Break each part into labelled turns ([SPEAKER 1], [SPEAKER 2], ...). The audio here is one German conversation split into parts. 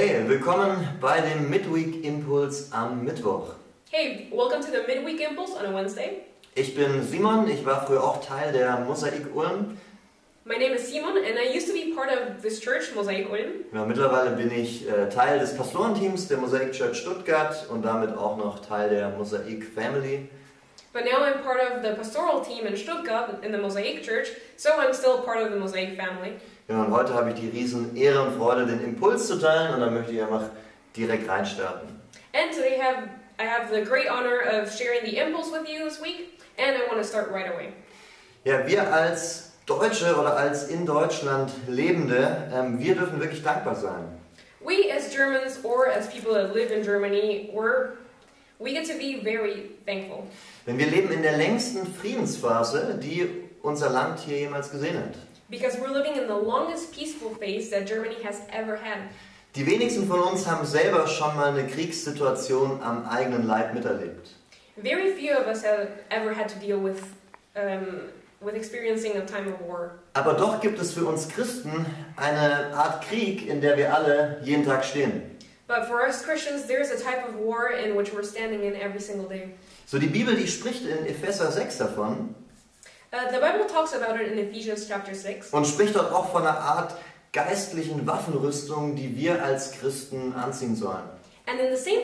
[SPEAKER 1] Hey, willkommen bei dem Midweek Impuls am Mittwoch.
[SPEAKER 2] Hey, welcome to the Midweek Impulse on a Wednesday.
[SPEAKER 1] Ich bin Simon, ich war früher auch Teil der Mosaik-Ulm.
[SPEAKER 2] My name is Simon and I used to be part of this church, Mosaik Ulm.
[SPEAKER 1] Ja, mittlerweile bin ich Teil des Pastorenteams der Mosaik Church Stuttgart und damit auch noch Teil der mosaik.family.
[SPEAKER 2] But now I'm part of the pastoral team in Stuttgart in the Mosaik Church, so I'm still part of the Mosaik family.
[SPEAKER 1] Ja, und heute habe ich die riesen Ehre und Freude, den Impuls zu teilen und dann möchte ich einfach direkt reinstarten.
[SPEAKER 2] And today I have the great honor of sharing the impulse with you this week, and I want to start right away.
[SPEAKER 1] Ja, wir als Deutsche oder als in Deutschland Lebende, wir dürfen wirklich dankbar sein.
[SPEAKER 2] We as Germans or as people that live in Germany, we get to be very thankful.
[SPEAKER 1] Denn wir leben in der längsten Friedensphase, die unser Land hier jemals gesehen hat.
[SPEAKER 2] Because we're living in the longest peaceful phase that Germany has ever had.
[SPEAKER 1] Die wenigsten von uns haben selber schon mal eine Kriegssituation am eigenen Leib miterlebt.
[SPEAKER 2] Very few of us have ever had to deal with experiencing a time of war.
[SPEAKER 1] Aber doch gibt es für uns Christen eine Art Krieg, in der wir alle jeden Tag stehen.
[SPEAKER 2] But for us Christians, there's a type of war in which we're standing in every single day.
[SPEAKER 1] So, die Bibel, die spricht in Epheser 6 davon.
[SPEAKER 2] The Bible talks about it in Ephesians chapter 6.
[SPEAKER 1] Und spricht dort auch von einer Art geistlichen Waffenrüstung, die wir als Christen anziehen sollen.
[SPEAKER 2] And in the same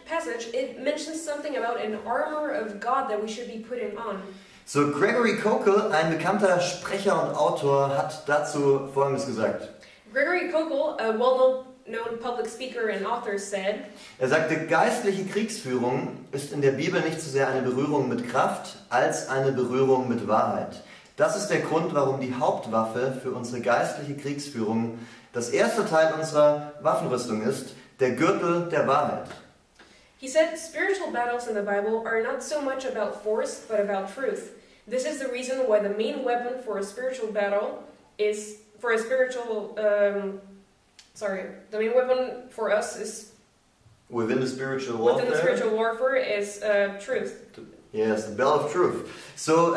[SPEAKER 2] passage, it mentions something about an armor of God that we should be putting on.
[SPEAKER 1] So, Gregory Kokel, ein bekannter Sprecher und Autor, hat dazu Folgendes gesagt.
[SPEAKER 2] Gregory Kokel, a well-known public speaker and author, said,
[SPEAKER 1] Er sagte, geistliche Kriegsführung ist in der Bibel nicht so sehr eine Berührung mit Kraft, als eine Berührung mit Wahrheit. Das ist der Grund, warum die Hauptwaffe für unsere geistliche Kriegsführung das erste Teil unserer Waffenrüstung ist, der Gürtel der Wahrheit.
[SPEAKER 2] He said, spiritual battles in the Bible are not so much about force, but about truth. This is the reason why the main weapon for a spiritual battle is, the main weapon for us is,
[SPEAKER 1] Within the spiritual warfare.
[SPEAKER 2] within the spiritual warfare is truth.
[SPEAKER 1] Yes, the belt of truth. So,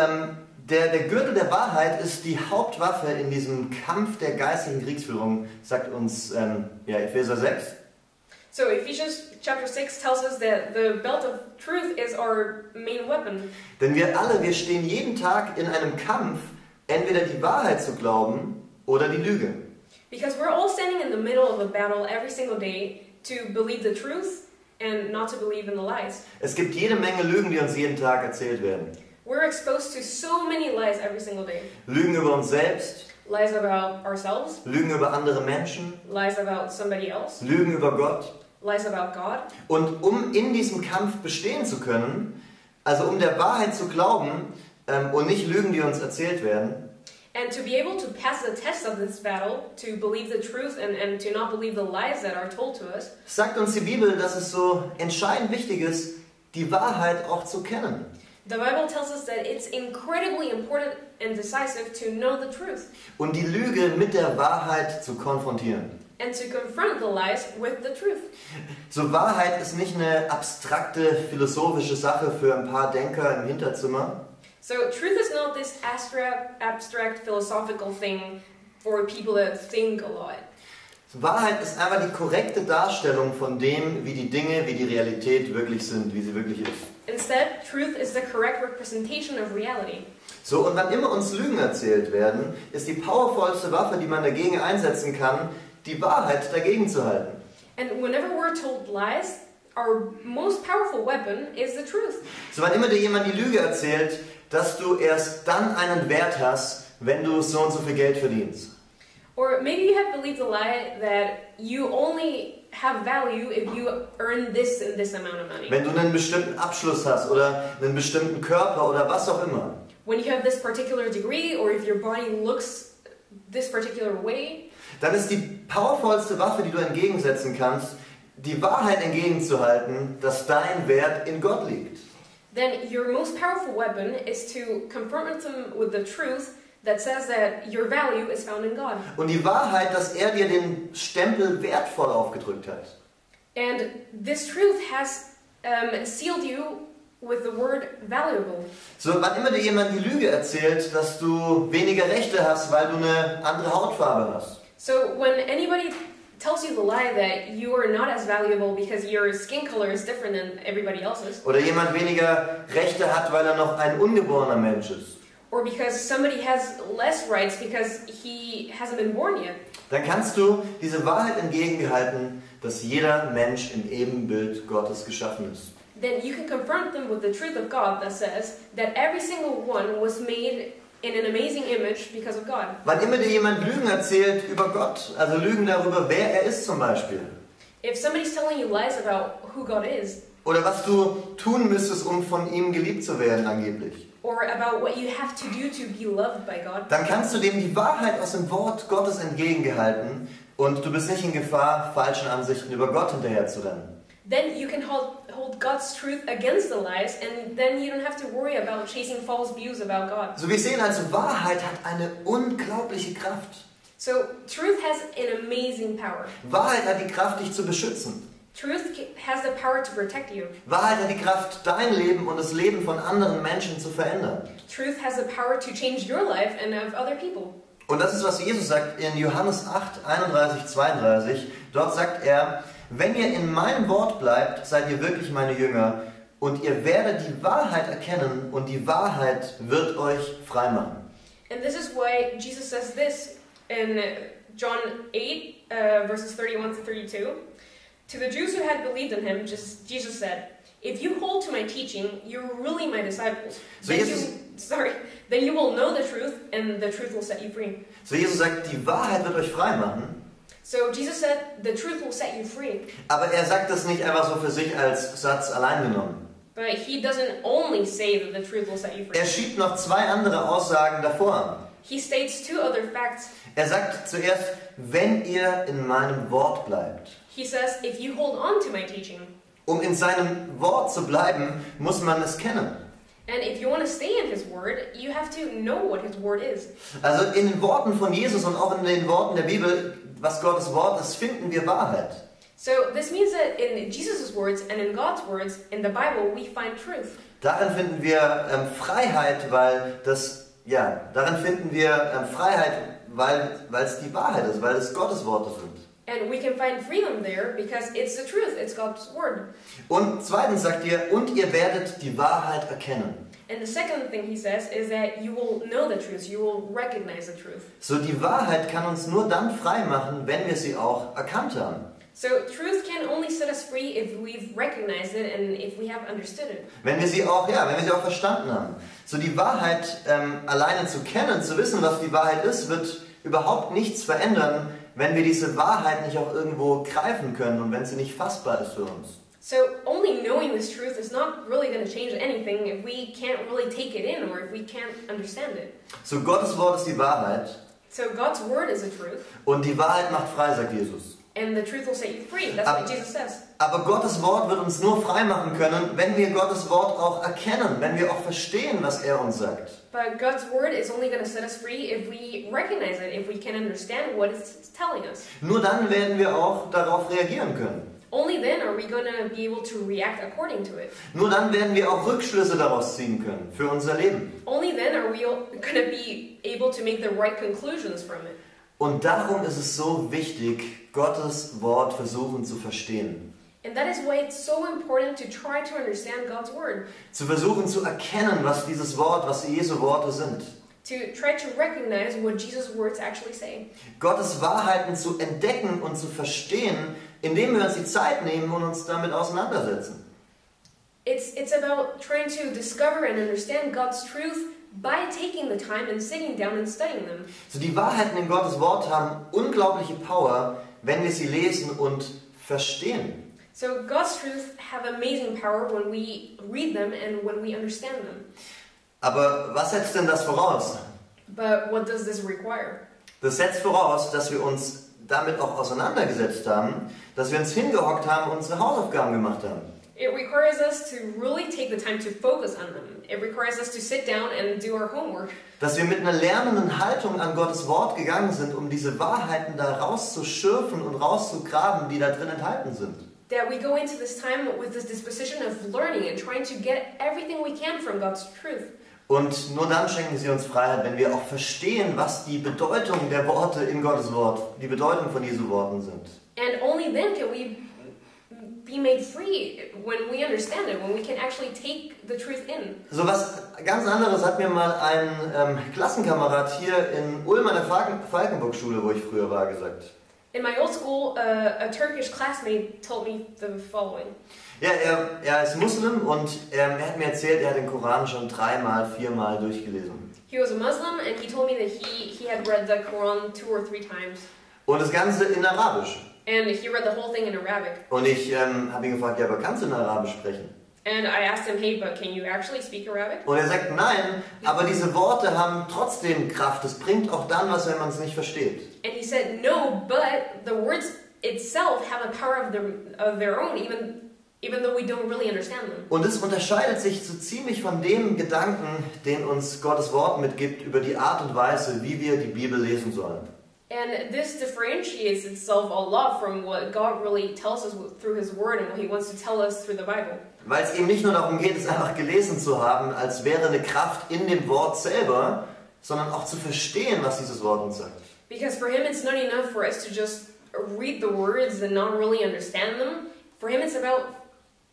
[SPEAKER 1] der Gürtel der Wahrheit ist die Hauptwaffe in diesem Kampf der geistlichen Kriegsführung, sagt uns Epheser 6.
[SPEAKER 2] So Ephesians chapter 6 tells us that the belt of truth is our main weapon.
[SPEAKER 1] Denn wir stehen jeden Tag in einem Kampf, entweder die Wahrheit zu glauben oder die Lüge.
[SPEAKER 2] Because we're all standing in the middle of a battle every single day to believe the truth and not to believe in the lies.
[SPEAKER 1] Es gibt jede Menge Lügen, die uns jeden Tag erzählt werden.
[SPEAKER 2] We're exposed to so many lies every single day.
[SPEAKER 1] Lügen über uns selbst,
[SPEAKER 2] Lies about ourselves,
[SPEAKER 1] Lügen über andere Menschen,
[SPEAKER 2] lies about somebody else,
[SPEAKER 1] Lügen über Gott.
[SPEAKER 2] lies about God.
[SPEAKER 1] Und um in diesem Kampf bestehen zu können, also um der Wahrheit zu glauben und nicht Lügen, die uns erzählt werden,
[SPEAKER 2] And to be able to pass the test of this battle, to believe the truth and to not believe the lies that are told to us,
[SPEAKER 1] sagt uns die Bibel, dass es so entscheidend wichtig ist, die Wahrheit auch zu kennen.
[SPEAKER 2] the Bible tells us that it's incredibly important and decisive to know the truth
[SPEAKER 1] Und die Lüge mit der Wahrheit zu konfrontieren.
[SPEAKER 2] and to confront the lies with the truth.
[SPEAKER 1] So, Wahrheit ist nicht eine abstrakte philosophische Sache für ein paar Denker im Hinterzimmer.
[SPEAKER 2] So truth is not this abstract philosophical thing for people that think a lot.
[SPEAKER 1] Wahrheit ist einfach die korrekte Darstellung von dem, wie die Dinge, wie die Realität wirklich sind, wie sie wirklich ist.
[SPEAKER 2] Instead, truth is the correct representation of reality.
[SPEAKER 1] So, und wann immer uns Lügen erzählt werden, ist die powervollste Waffe, die man dagegen einsetzen kann, die Wahrheit dagegen zu halten.
[SPEAKER 2] And whenever we're told lies, our most powerful weapon is the truth.
[SPEAKER 1] So, wann immer dir jemand die Lüge erzählt, dass du erst dann einen Wert hast, wenn du so und so viel Geld verdienst.
[SPEAKER 2] Or maybe you have believed the lie that you only have value if you earn this and this amount of money.
[SPEAKER 1] Wenn du einen bestimmten Abschluss hast oder einen bestimmten Körper oder was auch immer.
[SPEAKER 2] When you have this particular degree or if your body looks this particular way.
[SPEAKER 1] Dann ist die powervollste Waffe, die du entgegensetzen kannst, die Wahrheit entgegenzuhalten, dass dein Wert in Gott liegt.
[SPEAKER 2] Then your most powerful weapon is to confront them with the truth that says that your value is found in God.
[SPEAKER 1] Und die Wahrheit, dass er dir den Stempel wertvoll aufgedrückt hat.
[SPEAKER 2] And this truth has sealed you with the word valuable.
[SPEAKER 1] So, wann immer dir jemand die Lüge erzählt, dass du weniger Rechte hast, weil du eine andere Hautfarbe hast.
[SPEAKER 2] So when anybody tells you the lie that you are not as valuable because your skin color is different than everybody else's.
[SPEAKER 1] Oder jemand weniger Rechte hat, weil er noch ein ungeborener Mensch ist.
[SPEAKER 2] Or because somebody has less rights because he hasn't been born yet.
[SPEAKER 1] Dann kannst du diese Wahrheit entgegenhalten, dass jeder Mensch im Ebenbild Gottes geschaffen ist.
[SPEAKER 2] Then you can confront them with the truth of God that says that every single one was made in an amazing image because of God.
[SPEAKER 1] Wann immer dir jemand Lügen erzählt über Gott, also Lügen darüber, wer er ist zum Beispiel,
[SPEAKER 2] If somebody's telling you lies about who God is,
[SPEAKER 1] oder was du tun müsstest, um von ihm geliebt zu werden angeblich,
[SPEAKER 2] or about what you have to do to be loved by God,
[SPEAKER 1] dann kannst du dem die Wahrheit aus dem Wort Gottes entgegengehalten und du bist nicht in Gefahr, falschen Ansichten über Gott hinterherzurennen.
[SPEAKER 2] then you can hold God's truth against the lies, and then you don't have to worry about chasing false views about God.
[SPEAKER 1] So wir sehen also, Wahrheit hat eine unglaubliche Kraft.
[SPEAKER 2] So truth has an amazing power.
[SPEAKER 1] Wahrheit hat die Kraft, dich zu beschützen.
[SPEAKER 2] Truth has the power to protect you.
[SPEAKER 1] Wahrheit hat die Kraft, dein Leben und das Leben von anderen Menschen zu verändern.
[SPEAKER 2] Truth has the power to change your life and of other people.
[SPEAKER 1] Und das ist, was Jesus sagt in Johannes 8, 31, 32. Dort sagt er, wenn ihr in meinem Wort bleibt, seid ihr wirklich meine Jünger und ihr werdet die Wahrheit erkennen und die Wahrheit wird euch frei machen.
[SPEAKER 2] And this is why Jesus says this in John 8, verses 31 to 32. To the Jews who had believed in him, Jesus said, if you hold to my teaching, you're really my disciples.
[SPEAKER 1] So
[SPEAKER 2] Then you will know the truth, and the truth will set you free.
[SPEAKER 1] So Jesus sagt, die Wahrheit wird euch frei machen.
[SPEAKER 2] So Jesus said, the truth will set you free.
[SPEAKER 1] Aber er sagt das nicht einfach so für sich als Satz allein genommen.
[SPEAKER 2] But he doesn't only say that the truth will set you free.
[SPEAKER 1] Er schiebt noch zwei andere Aussagen davor an.
[SPEAKER 2] He states two other facts.
[SPEAKER 1] Er sagt zuerst, wenn ihr in meinem Wort bleibt.
[SPEAKER 2] He says, if you hold on to my teaching.
[SPEAKER 1] Um in seinem Wort zu bleiben, muss man es kennen.
[SPEAKER 2] And if you want to stay in his word, you have to know what his word is.
[SPEAKER 1] Also in den Worten von Jesus und auch in den Worten der Bibel, was Gottes Wort ist, finden wir Wahrheit.
[SPEAKER 2] So this means that in Jesus' words and in God's words, in the Bible, we find truth.
[SPEAKER 1] Darin finden wir Freiheit, weil es die Wahrheit ist, weil es Gottes Worte sind.
[SPEAKER 2] And we can find freedom there because it's the truth, it's God's word.
[SPEAKER 1] Und zweitens sagt er, und ihr werdet die Wahrheit erkennen.
[SPEAKER 2] And the second thing he says is that you will know the truth, you will recognize the truth.
[SPEAKER 1] So die Wahrheit kann uns nur dann frei machen, wenn wir sie auch erkannt haben.
[SPEAKER 2] So truth can only set us free if we've recognized it and if we have understood it.
[SPEAKER 1] Wenn wir sie auch verstanden haben. So die Wahrheit alleine zu kennen, zu wissen, was die Wahrheit ist, wird überhaupt nichts verändern, wenn wir diese Wahrheit nicht auch irgendwo greifen können und wenn sie nicht fassbar ist für uns.
[SPEAKER 2] So only knowing this truth is not really going to change anything if we can't really take it in or if we can't understand it.
[SPEAKER 1] So Gottes Wort ist die Wahrheit.
[SPEAKER 2] So God's word is the truth.
[SPEAKER 1] Und die Wahrheit macht frei, sagt Jesus.
[SPEAKER 2] And the truth will set you free. That's what Jesus says.
[SPEAKER 1] Aber Gottes Wort wird uns nur frei machen können, wenn wir Gottes Wort auch erkennen, wenn wir auch verstehen, was er uns sagt.
[SPEAKER 2] But God's word is only going to set us free if we recognize it, if we can understand what it's telling us.
[SPEAKER 1] Nur dann werden wir auch darauf reagieren können.
[SPEAKER 2] Only then are we going to be able to react according to it.
[SPEAKER 1] Nur dann werden wir auch Rückschlüsse daraus ziehen können für unser Leben.
[SPEAKER 2] Only then are we going to be able to make the right conclusions from it.
[SPEAKER 1] Und darum ist es so wichtig, Gottes Wort versuchen zu verstehen.
[SPEAKER 2] And that is why it's so important to try to understand God's word.
[SPEAKER 1] Zu versuchen zu erkennen, was dieses Wort, was Jesu Worte sind.
[SPEAKER 2] To try to recognize what Jesus' words actually say.
[SPEAKER 1] Gottes Wahrheiten zu entdecken und zu verstehen, indem wir uns die Zeit nehmen und uns damit auseinandersetzen.
[SPEAKER 2] It's about trying to discover and understand God's truth by taking the time and sitting down and studying them.
[SPEAKER 1] So die Wahrheiten in Gottes Wort haben unglaubliche Power, wenn wir sie lesen und verstehen.
[SPEAKER 2] So God's truth have amazing power when we read them and when we understand them.
[SPEAKER 1] Aber was setzt denn das voraus?
[SPEAKER 2] But what does this require?
[SPEAKER 1] Das setzt voraus, dass wir uns damit auch auseinandergesetzt haben, dass wir uns hingehockt haben und unsere Hausaufgaben gemacht haben.
[SPEAKER 2] It requires us to really take the time to focus on them. It requires us to sit down and do our homework.
[SPEAKER 1] Dass wir mit einer lernenden Haltung an Gottes Wort gegangen sind, um diese Wahrheiten da rauszuschürfen und rauszugraben, die da drin enthalten sind.
[SPEAKER 2] That we go into this time with this disposition of learning and trying to get everything we can from God's truth.
[SPEAKER 1] Und nur dann schenken sie uns Freiheit, wenn wir auch verstehen, was die Bedeutung der Worte in Gottes Wort, die Bedeutung von Jesu Worten sind.
[SPEAKER 2] And only then can we be made free when we understand it, when we can actually take the truth in.
[SPEAKER 1] So was ganz anderes hat mir mal ein Klassenkamerad hier in Ulm an der Falkenburg-Schule, wo ich früher war, gesagt.
[SPEAKER 2] In my old school, a Turkish classmate told me the following.
[SPEAKER 1] Ja, er ist Muslim und er hat mir erzählt, er hat den Koran schon 3-mal, 4-mal durchgelesen.
[SPEAKER 2] He was a Muslim and he told me that he had read the Quran 2 or 3 times.
[SPEAKER 1] Und das Ganze in Arabisch.
[SPEAKER 2] And he read the whole thing in Arabic.
[SPEAKER 1] Und ich habe ihn gefragt, ja, aber kannst du in Arabisch sprechen?
[SPEAKER 2] And I asked him, hey, but can you actually speak Arabic?
[SPEAKER 1] Und er sagt, nein, aber diese Worte haben trotzdem Kraft. Es bringt auch dann was, wenn man es nicht versteht.
[SPEAKER 2] And he said, no, but the words itself have a power of their own, even though we don't really understand them.
[SPEAKER 1] Und es unterscheidet sich so ziemlich von dem Gedanken, den uns Gottes Wort mitgibt, über die Art und Weise, wie wir die Bibel lesen sollen.
[SPEAKER 2] And this differentiates itself a lot from what God really tells us through His Word and what He wants to tell us through the Bible.
[SPEAKER 1] Weil es eben nicht nur darum geht, es einfach gelesen zu haben, als wäre eine Kraft in dem Wort selber, sondern auch zu verstehen, was dieses Wort uns sagt.
[SPEAKER 2] Because for Him it's not enough for us to just read the words and not really understand them. For Him it's about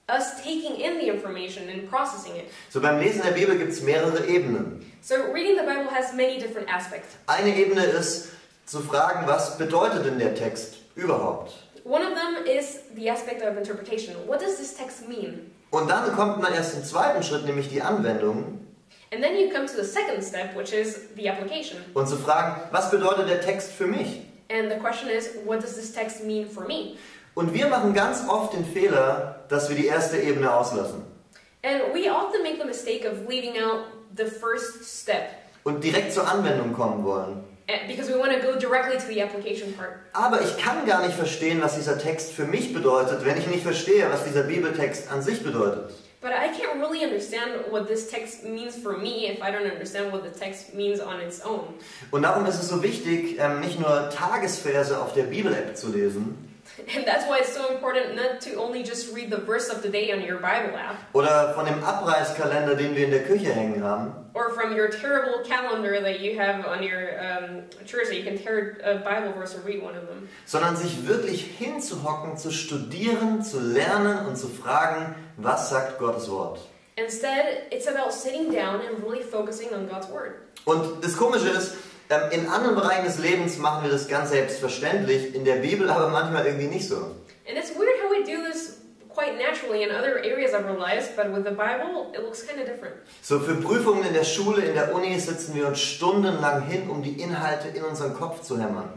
[SPEAKER 2] us taking in the information and processing it.
[SPEAKER 1] So beim Lesen der Bibel gibt es mehrere Ebenen.
[SPEAKER 2] So reading the Bible has many different aspects.
[SPEAKER 1] Eine Ebene ist, zu fragen, was bedeutet denn der Text überhaupt?
[SPEAKER 2] One of them is the aspect of interpretation. What does this text mean?
[SPEAKER 1] Und dann kommt man erst im zweiten Schritt, nämlich die Anwendung.
[SPEAKER 2] And then you come to the second step, which is the application.
[SPEAKER 1] Und zu fragen, was bedeutet der Text für mich?
[SPEAKER 2] And the question is, what does this text mean for me?
[SPEAKER 1] Und wir machen ganz oft den Fehler, dass wir die erste Ebene auslassen.
[SPEAKER 2] And we often make the mistake of leaving out the first step.
[SPEAKER 1] Und direkt zur Anwendung kommen wollen.
[SPEAKER 2] Because we want to go directly to the application part.
[SPEAKER 1] Aber ich kann gar nicht verstehen, was dieser Text für mich bedeutet, wenn ich nicht verstehe, was dieser Bibeltext an sich bedeutet.
[SPEAKER 2] But I can't really understand what this text means for me if I don't understand what the text means on its own.
[SPEAKER 1] Und darum ist es so wichtig, nicht nur Tagesverse auf der Bibel-App zu lesen.
[SPEAKER 2] And that's why it's so important not to only just read the verse of the day on your Bible app.
[SPEAKER 1] Oder von dem Abreißkalender, den wir in der Küche hängen haben.
[SPEAKER 2] Or from your terrible calendar that you have on your church that you can tear a Bible verse or read one of them.
[SPEAKER 1] Sondern sich wirklich hinzuhocken, zu studieren, zu lernen und zu fragen, was sagt Gottes Wort.
[SPEAKER 2] Instead, it's about sitting down and really focusing on God's Word.
[SPEAKER 1] Und das Komische ist, in anderen Bereichen des Lebens machen wir das ganz selbstverständlich, in der Bibel aber manchmal irgendwie nicht so.
[SPEAKER 2] And it's weird how we do this quite naturally in other areas of our lives, but with the Bible, it looks kind of different.
[SPEAKER 1] So für Prüfungen in der Schule, in der Uni sitzen wir uns stundenlang hin, um die Inhalte in unseren Kopf zu hämmern.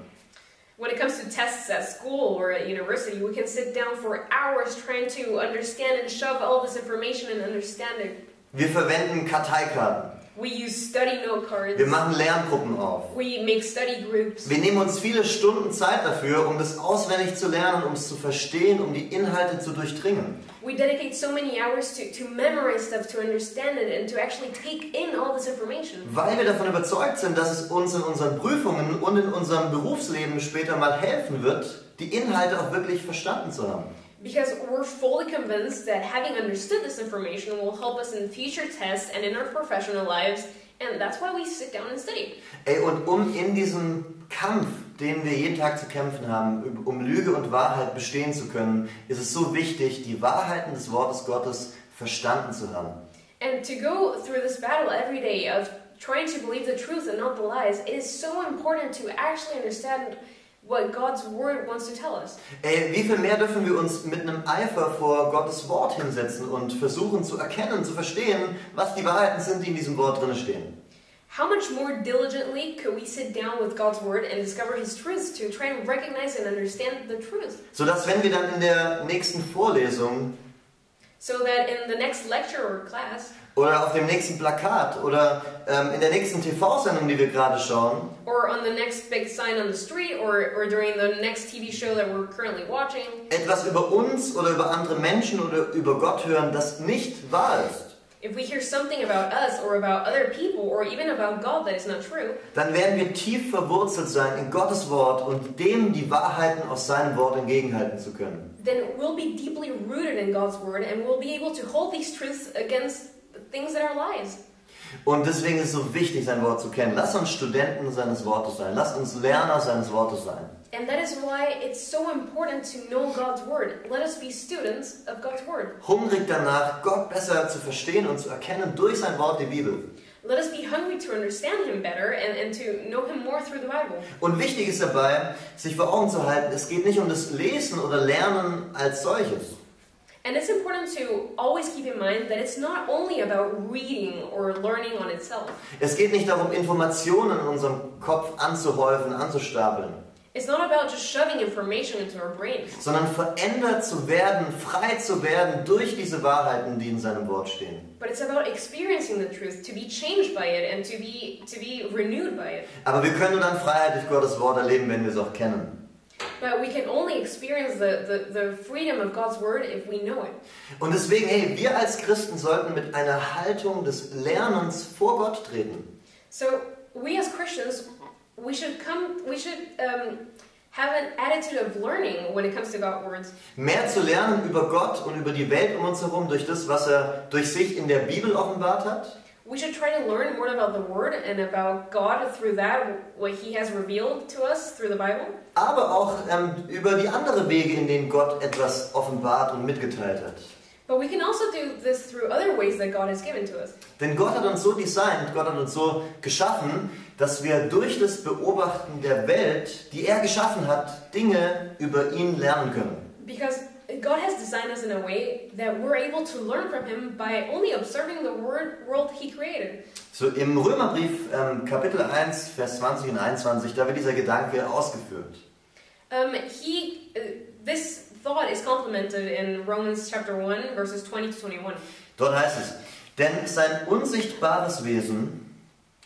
[SPEAKER 2] When it comes to tests at school or at university, we can sit down for hours trying to understand and shove all this information and understand it.
[SPEAKER 1] Wir verwenden Karteikarten.
[SPEAKER 2] We use study note cards.
[SPEAKER 1] Wir machen Lerngruppen auf.
[SPEAKER 2] We make study groups.
[SPEAKER 1] Wir nehmen uns viele Stunden Zeit dafür, um das auswendig zu lernen, um es zu verstehen, um die Inhalte zu durchdringen.
[SPEAKER 2] We dedicate so many hours to memorize stuff, to understand it, and to actually take in all this information.
[SPEAKER 1] Weil wir davon überzeugt sind, dass es uns in unseren Prüfungen und in unserem Berufsleben später mal helfen wird, die Inhalte auch wirklich verstanden zu haben.
[SPEAKER 2] Because we're fully convinced that having understood this information will help us in future tests and in our professional lives, and that's why we sit down and study.
[SPEAKER 1] Ey, und um in diesem Kampf, den wir jeden Tag zu kämpfen haben, um Lüge und Wahrheit bestehen zu können, ist es so wichtig, die Wahrheiten des Wortes Gottes verstanden zu haben.
[SPEAKER 2] And to go through this battle every day of trying to believe the truth and not the lies, it is so important to actually understand what God's Word wants to tell us.
[SPEAKER 1] Ey, wie viel mehr dürfen wir uns mit einem Eifer vor Gottes Wort hinsetzen und versuchen zu erkennen, zu verstehen, was die Wahrheiten sind, die in diesem Wort drin stehen.
[SPEAKER 2] How much more diligently could we sit down with God's Word and discover His truths to try and recognize and understand the truth?
[SPEAKER 1] Sodass, wenn wir dann in der nächsten Vorlesung
[SPEAKER 2] So that in the next lecture or class
[SPEAKER 1] oder auf dem nächsten Plakat oder in der nächsten TV-Sendung, die wir gerade schauen,
[SPEAKER 2] or on the next big sign on the street or during the next TV show that we're currently watching,
[SPEAKER 1] etwas über uns oder über andere Menschen oder über Gott hören, das nicht wahr ist,
[SPEAKER 2] if we hear something about us or about other people or even about God that is not true,
[SPEAKER 1] dann werden wir tief verwurzelt sein in Gottes Wort und dem die Wahrheiten aus seinem Wort entgegenhalten zu können.
[SPEAKER 2] then we'll be deeply rooted in God's Word and we'll be able to hold these truths against things that are lies.
[SPEAKER 1] Und deswegen ist es so wichtig, sein Wort zu kennen. Lass uns Studenten seines Wortes sein. Lass uns Lerner seines Wortes sein.
[SPEAKER 2] And that is why it's so important to know God's word. Let us be students of God's word.
[SPEAKER 1] Hungrig danach, Gott besser zu verstehen und zu erkennen durch sein Wort, die Bibel.
[SPEAKER 2] Let us be hungry to understand him better and to know him more through the Bible.
[SPEAKER 1] Und wichtig ist dabei, sich vor Augen zu halten, es geht nicht um das Lesen oder Lernen als solches.
[SPEAKER 2] And it's important to always keep in mind that it's not only about reading or learning on itself.
[SPEAKER 1] Es geht nicht darum, Informationen in unserem Kopf anzuhäufen, anzustapeln.
[SPEAKER 2] It's not about just shoving information into our brains.
[SPEAKER 1] Sondern verändert zu werden, frei zu werden durch diese Wahrheiten, die in seinem Wort stehen.
[SPEAKER 2] But it's about experiencing the truth, to be changed by it and to be renewed by it.
[SPEAKER 1] Aber wir können nur dann Freiheit durch Gottes Wort erleben, wenn wir es auch kennen.
[SPEAKER 2] But we can only experience the freedom of God's word if we know it.
[SPEAKER 1] Und deswegen, hey, wir als Christen sollten mit einer Haltung des Lernens vor Gott treten.
[SPEAKER 2] So we as Christians, we should have an attitude of learning when it comes to God's words.
[SPEAKER 1] Mehr zu lernen über Gott und über die Welt um uns herum durch das, was er durch sich in der Bibel offenbart hat.
[SPEAKER 2] We should try to learn more about the Word and about God through that, what He has revealed to us through the Bible.
[SPEAKER 1] Aber auch über die anderen Wege, in denen Gott etwas offenbart und mitgeteilt hat.
[SPEAKER 2] But we can also do this through other ways that God has given to us.
[SPEAKER 1] Denn Gott hat uns so designt, Gott hat uns so geschaffen, dass wir durch das Beobachten der Welt, die er geschaffen hat, Dinge über ihn lernen können.
[SPEAKER 2] Because God has designed us in a way that we're able to learn from Him by only observing the world He created.
[SPEAKER 1] So im Römerbrief Kapitel 1, Vers 20 und 21, da wird dieser Gedanke ausgeführt.
[SPEAKER 2] This thought is complemented in Romans chapter 1, verses 20 to 21.
[SPEAKER 1] Dort heißt es, denn sein unsichtbares Wesen,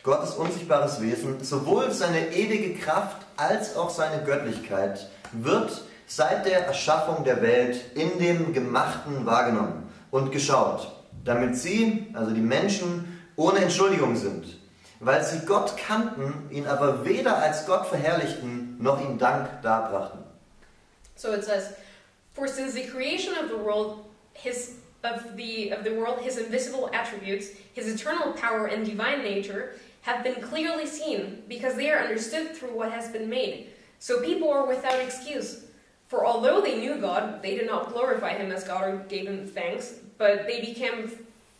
[SPEAKER 1] Gottes unsichtbares Wesen, sowohl seine ewige Kraft als auch seine Göttlichkeit, wird seit der Erschaffung der Welt in dem Gemachten wahrgenommen und geschaut, damit sie, also die Menschen, ohne Entschuldigung sind, weil sie Gott kannten, ihn aber weder als Gott verherrlichten, noch ihm Dank darbrachten.
[SPEAKER 2] So it says, for since the creation of the world, his invisible attributes, his eternal power and divine nature have been clearly seen, because they are understood through what has been made. So people are without excuse. For although they knew God, they did not glorify Him as God or gave Him thanks, but they became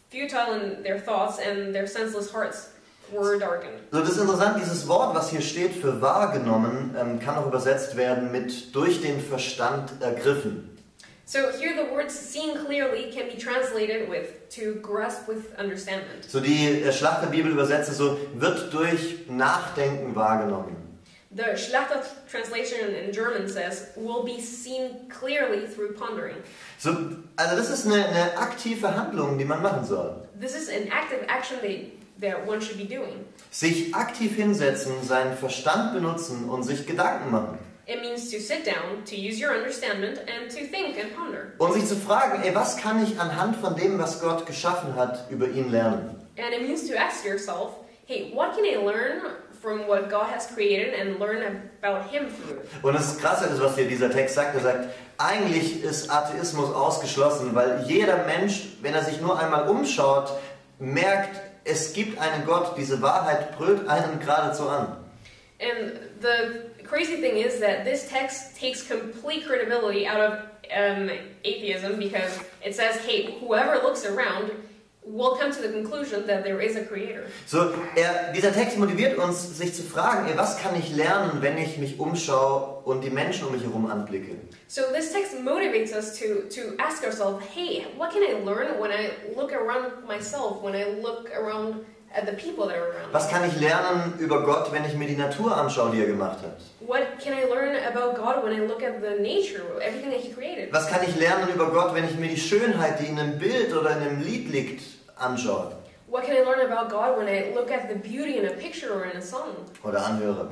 [SPEAKER 2] futile in their thoughts and their senseless hearts were darkened.
[SPEAKER 1] So, das ist interessant, dieses Wort, was hier steht für wahrgenommen, kann auch übersetzt werden mit durch den Verstand ergriffen.
[SPEAKER 2] So here the words "seen clearly" can be translated with "to grasp with understanding."
[SPEAKER 1] So die Schlachterbibel übersetzt so, wird durch Nachdenken wahrgenommen.
[SPEAKER 2] The Schlachter translation in German says, "will be seen clearly through pondering."
[SPEAKER 1] So, also das ist eine aktive Handlung, die man machen soll.
[SPEAKER 2] This is an active action that one should be doing.
[SPEAKER 1] Sich aktiv hinsetzen, seinen Verstand benutzen und sich Gedanken machen.
[SPEAKER 2] It means to sit down, to use your understanding, and to think and ponder.
[SPEAKER 1] Und sich zu fragen, was kann ich anhand von dem, was Gott geschaffen hat, über ihn lernen?
[SPEAKER 2] And it means to ask yourself, hey, what can I learn from what God has created and learn about Him through it?
[SPEAKER 1] Und das Krasse ist, was hier dieser Text sagt. Er sagt, eigentlich ist Atheismus ausgeschlossen, weil jeder Mensch, wenn er sich nur einmal umschaut, merkt, es gibt einen Gott, diese Wahrheit brüllt einen geradezu an.
[SPEAKER 2] And the crazy thing is that this text takes complete credibility out of atheism, because it says, hey, whoever looks around will come to the conclusion that there is a creator.
[SPEAKER 1] So, dieser Text motiviert uns, sich zu fragen, was kann ich lernen, wenn ich mich umschaue und die Menschen um mich herum anblicke?
[SPEAKER 2] So this text motivates us to ask ourselves, hey, what can I learn when I look around myself, when I look around at the people that are around?
[SPEAKER 1] Was kann ich lernen über Gott, wenn ich mir die Natur anschaue, die er gemacht hat?
[SPEAKER 2] What can I learn about God when I look at the nature, everything that He created?
[SPEAKER 1] Was kann ich lernen über Gott, wenn ich mir die Schönheit, die in einem Bild oder in einem Lied liegt, anschaue?
[SPEAKER 2] What can I learn about God when I look at the beauty in a picture or in a song?
[SPEAKER 1] Oder anhöre.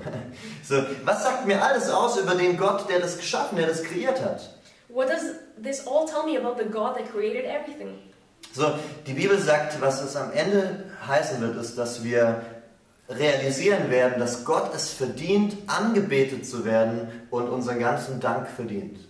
[SPEAKER 1] So, was sagt mir alles aus über den Gott, der das geschaffen, der das kreiert hat?
[SPEAKER 2] What does this all tell me about the God that created everything?
[SPEAKER 1] So, die Bibel sagt, was es am Ende heißen wird, ist, dass wir realisieren werden, dass Gott es verdient, angebetet zu werden und unseren ganzen Dank verdient.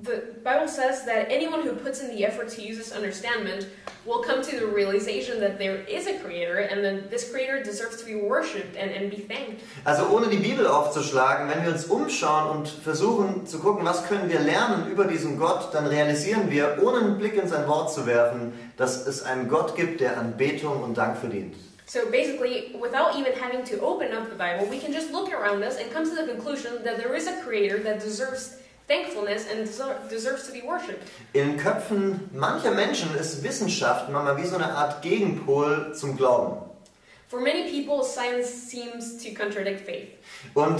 [SPEAKER 2] the Bible says that anyone who puts in the effort to use this understanding will come to the realization that there is a creator and that this creator deserves to be worshipped and be thanked.
[SPEAKER 1] Also ohne die Bibel aufzuschlagen, wenn wir uns umschauen und versuchen zu gucken, was können wir lernen über diesen Gott, dann realisieren wir, ohne einen Blick in sein Wort zu werfen, dass es einen Gott gibt, der Anbetung und Dank verdient.
[SPEAKER 2] So basically, without even having to open up the Bible, we can just look around us and come to the conclusion that there is a creator that deserves thankfulness and deserves to be worshipped.
[SPEAKER 1] In den Köpfen mancher Menschen ist Wissenschaft manchmal wie so eine Art Gegenpol zum Glauben.
[SPEAKER 2] For many people, science seems to contradict faith.
[SPEAKER 1] Und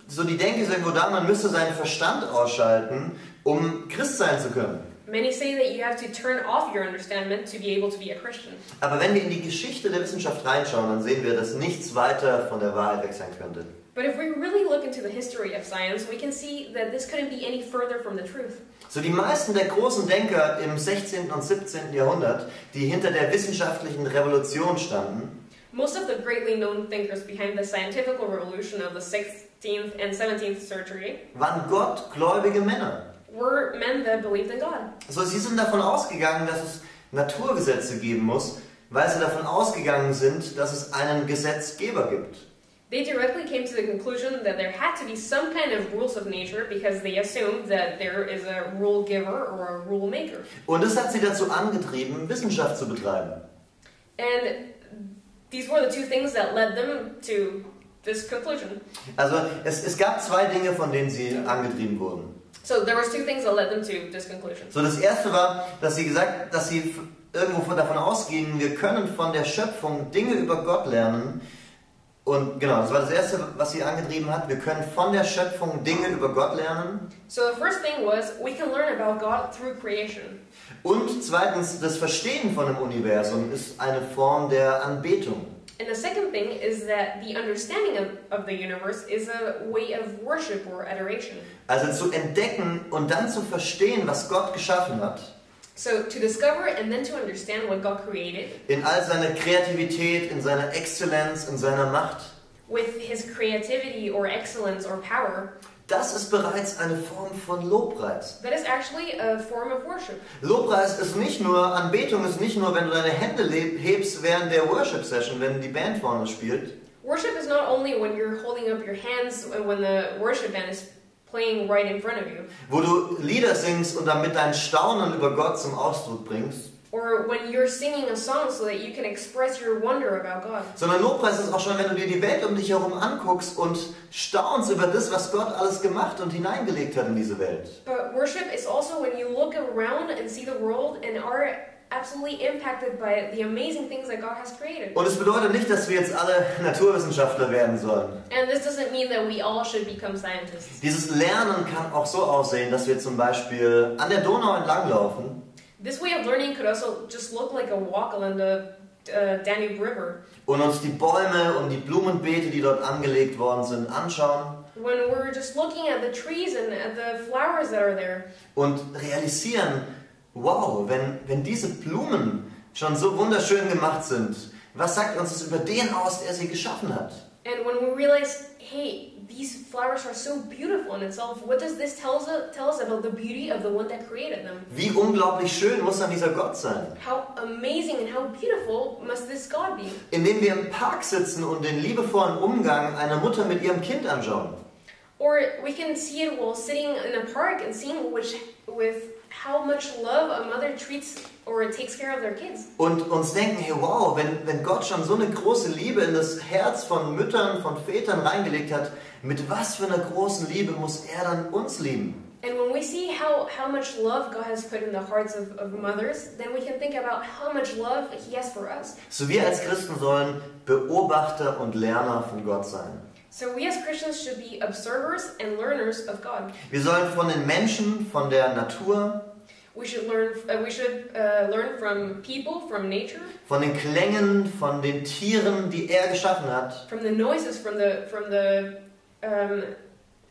[SPEAKER 1] so die Denke ist irgendwo da, man müsste seinen Verstand ausschalten, um Christ sein zu können.
[SPEAKER 2] Many say that you have to turn off your understanding to be able to be a Christian.
[SPEAKER 1] Aber wenn wir in die Geschichte der Wissenschaft reinschauen, dann sehen wir, dass nichts weiter von der Wahrheit weg sein könnte.
[SPEAKER 2] But if we really look into the history of science, we can see that this couldn't be any further from the truth.
[SPEAKER 1] So die meisten der großen Denker im 16. und 17. Jahrhundert, die hinter der wissenschaftlichen Revolution standen,
[SPEAKER 2] most of the greatly known thinkers behind the scientific revolution of the 16th and 17th century
[SPEAKER 1] waren gottgläubige Männer.
[SPEAKER 2] were men that believed in God.
[SPEAKER 1] So sie sind davon ausgegangen, dass es Naturgesetze geben muss, weil sie davon ausgegangen sind, dass es einen Gesetzgeber gibt.
[SPEAKER 2] They directly came to the conclusion that there had to be some kind of rules of nature because they assumed that there is a rule giver or a rule maker.
[SPEAKER 1] Und das hat sie dazu angetrieben, Wissenschaft zu betreiben.
[SPEAKER 2] And these were the two things that led them to this conclusion.
[SPEAKER 1] Also es gab zwei Dinge, von denen sie angetrieben wurden.
[SPEAKER 2] So there was two things that led them to this conclusion.
[SPEAKER 1] So das erste war, dass sie irgendwo davon ausgingen, wir können von der Schöpfung Dinge über Gott lernen. Und genau, das war das erste, was sie angetrieben hat. Wir können von der Schöpfung Dinge über Gott lernen.
[SPEAKER 2] So the first thing was we can learn about God through creation.
[SPEAKER 1] Und zweitens, das Verstehen von dem Universum ist eine Form der Anbetung.
[SPEAKER 2] And the second thing is that the understanding of the universe is a way of worship or adoration.
[SPEAKER 1] Also zu entdecken und dann zu verstehen, was Gott geschaffen hat.
[SPEAKER 2] So to discover and then to understand what God created.
[SPEAKER 1] In all seiner Kreativität, in seiner Exzellenz, in seiner Macht.
[SPEAKER 2] With his creativity or excellence or power.
[SPEAKER 1] Das ist bereits eine Form von Lobpreis.
[SPEAKER 2] That is actually a form of worship.
[SPEAKER 1] Lobpreis ist nicht nur, Anbetung ist nicht nur, wenn du deine Hände hebst während der Worship-Session, wenn die Band vorne spielt.
[SPEAKER 2] Worship is not only when you're holding up your hands when the worship band is playing right in front of you.
[SPEAKER 1] Wo du Lieder singst und damit dein Staunen über Gott zum Ausdruck bringst.
[SPEAKER 2] Or when you're singing a song so that you can express your wonder about God.
[SPEAKER 1] Sondern Lobpreis ist auch schon, wenn du dir die Welt um dich herum anguckst und staunst über das, was Gott alles gemacht und hineingelegt hat in diese Welt.
[SPEAKER 2] But worship is also when you look around and see the world and are absolutely impacted by the amazing things that God has created.
[SPEAKER 1] Und es bedeutet nicht, dass wir jetzt alle Naturwissenschaftler werden sollen.
[SPEAKER 2] And this doesn't mean that we all should become scientists.
[SPEAKER 1] Dieses Lernen kann auch so aussehen, dass wir zum Beispiel an der Donau entlanglaufen.
[SPEAKER 2] This way of learning could also just look like a walk along the Danube River.
[SPEAKER 1] Und uns die Bäume und die Blumenbeete, die dort angelegt worden sind, anschauen.
[SPEAKER 2] When we're just looking at the trees and at the flowers that are there.
[SPEAKER 1] Und realisieren, wow, wenn diese Blumen schon so wunderschön gemacht sind, was sagt uns das über den aus, der sie geschaffen hat?
[SPEAKER 2] And when we realize, hey, these flowers are so beautiful in itself, what does this tell us about the beauty of the one that created them?
[SPEAKER 1] Wie unglaublich schön muss dann dieser Gott sein?
[SPEAKER 2] How amazing and how beautiful must this God be?
[SPEAKER 1] Indem wir im Park sitzen und den liebevollen Umgang einer Mutter mit ihrem Kind anschauen.
[SPEAKER 2] Or we can see it while sitting in a park and seeing with how much love a mother treats or takes care of their kids.
[SPEAKER 1] Und uns denken, hey, wow, wenn Gott schon so eine große Liebe in das Herz von Müttern, von Vätern reingelegt hat, mit was für einer großen Liebe muss er dann uns lieben?
[SPEAKER 2] And when we see how much love God has put in the hearts of mothers, then we can think about how much love He has for us.
[SPEAKER 1] So wir als Christen sollen Beobachter und Lerner von Gott sein.
[SPEAKER 2] So we as Christians should be observers and learners of God.
[SPEAKER 1] Wir sollen von den Menschen, von der Natur,
[SPEAKER 2] We should learn from people, from nature,
[SPEAKER 1] von den Klängen, von den Tieren, die er geschaffen hat.
[SPEAKER 2] from the noises, from the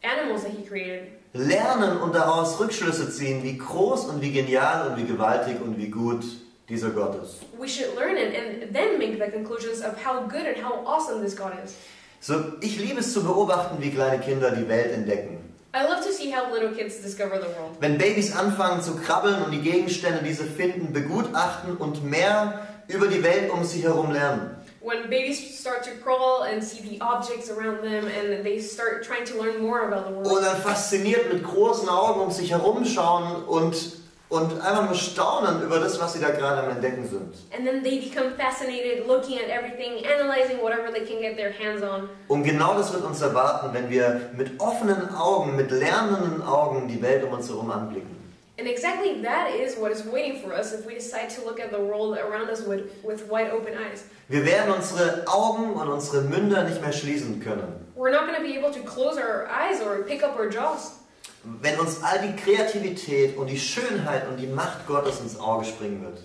[SPEAKER 2] animals that He created.
[SPEAKER 1] Lernen und daraus Rückschlüsse ziehen, wie groß und wie genial und wie gewaltig und wie gut dieser Gott ist.
[SPEAKER 2] We should learn it and then make the conclusions of how good and how awesome this God is.
[SPEAKER 1] So, ich liebe es zu beobachten, wie kleine Kinder die Welt entdecken.
[SPEAKER 2] I love to see how little kids discover the world.
[SPEAKER 1] Wenn Babys anfangen zu krabbeln und die Gegenstände, die sie finden, begutachten und mehr über die Welt um sie herum lernen.
[SPEAKER 2] When babies start to crawl and see the objects around them and they start trying to learn more about the world.
[SPEAKER 1] Und dann fasziniert mit großen Augen um sich herumschauen und einfach nur staunen über das, was sie da gerade am Entdecken sind.
[SPEAKER 2] And then they become fascinated, looking at everything, analyzing whatever they can get their hands on.
[SPEAKER 1] Und genau das wird uns erwarten, wenn wir mit offenen Augen, mit lernenden Augen die Welt um uns herum anblicken.
[SPEAKER 2] And exactly that is what is waiting for us if we decide to look at the world around us with wide open eyes.
[SPEAKER 1] Wir werden unsere Augen und unsere Münder nicht mehr schließen können.
[SPEAKER 2] We're not going to be able to close our eyes or pick up our jaws.
[SPEAKER 1] Wenn uns all die Kreativität und die Schönheit und die Macht Gottes ins Auge springen wird.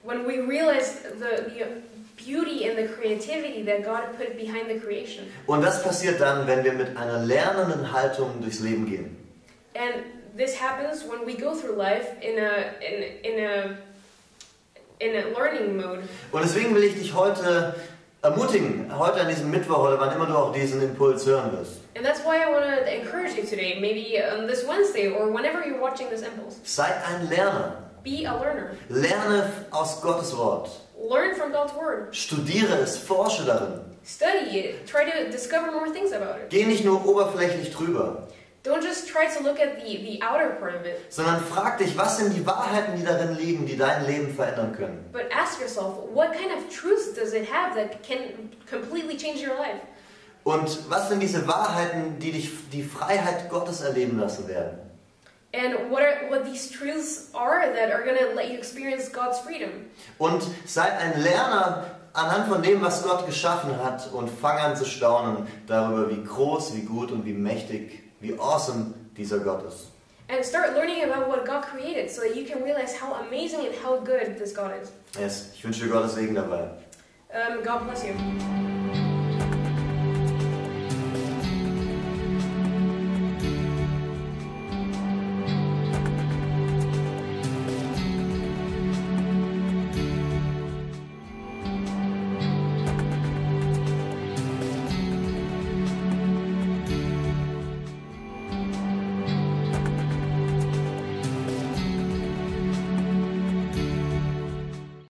[SPEAKER 2] When we realize the beauty and the creativity that God put behind the creation.
[SPEAKER 1] Und das passiert dann, wenn wir mit einer lernenden Haltung durchs Leben gehen.
[SPEAKER 2] And this happens when we go through life in a learning mode.
[SPEAKER 1] Und deswegen will ich dich heute ermutigen, heute an diesem Mittwoch oder wann immer du auch diesen Impuls hören wirst.
[SPEAKER 2] And that's why I want to encourage you today, maybe on this Wednesday or whenever you're watching this impulse.
[SPEAKER 1] Sei ein Lerner.
[SPEAKER 2] Be a learner.
[SPEAKER 1] Lerne aus Gottes Wort.
[SPEAKER 2] Learn from God's Word.
[SPEAKER 1] Studiere es, forsche darin.
[SPEAKER 2] Study it. Try to discover more things about it.
[SPEAKER 1] Geh nicht nur oberflächlich drüber.
[SPEAKER 2] Don't just try to look at the outer part of it.
[SPEAKER 1] Sondern frag dich, was sind die Wahrheiten, die darin liegen, die dein Leben verändern können.
[SPEAKER 2] But ask yourself, what kind of truths does it have that can completely change your life?
[SPEAKER 1] Und was sind diese Wahrheiten, die dich die Freiheit Gottes erleben lassen werden?
[SPEAKER 2] And what these truths are that are going to let you experience God's freedom.
[SPEAKER 1] Und sei ein Lerner anhand von dem, was Gott geschaffen hat und fang an zu staunen darüber, wie groß, wie gut und wie mächtig, wie awesome dieser Gott ist.
[SPEAKER 2] And start learning about what God created so that you can realize how amazing and how good this God is.
[SPEAKER 1] Yes, ich wünsche dir Gottes Segen dabei.
[SPEAKER 2] God bless you.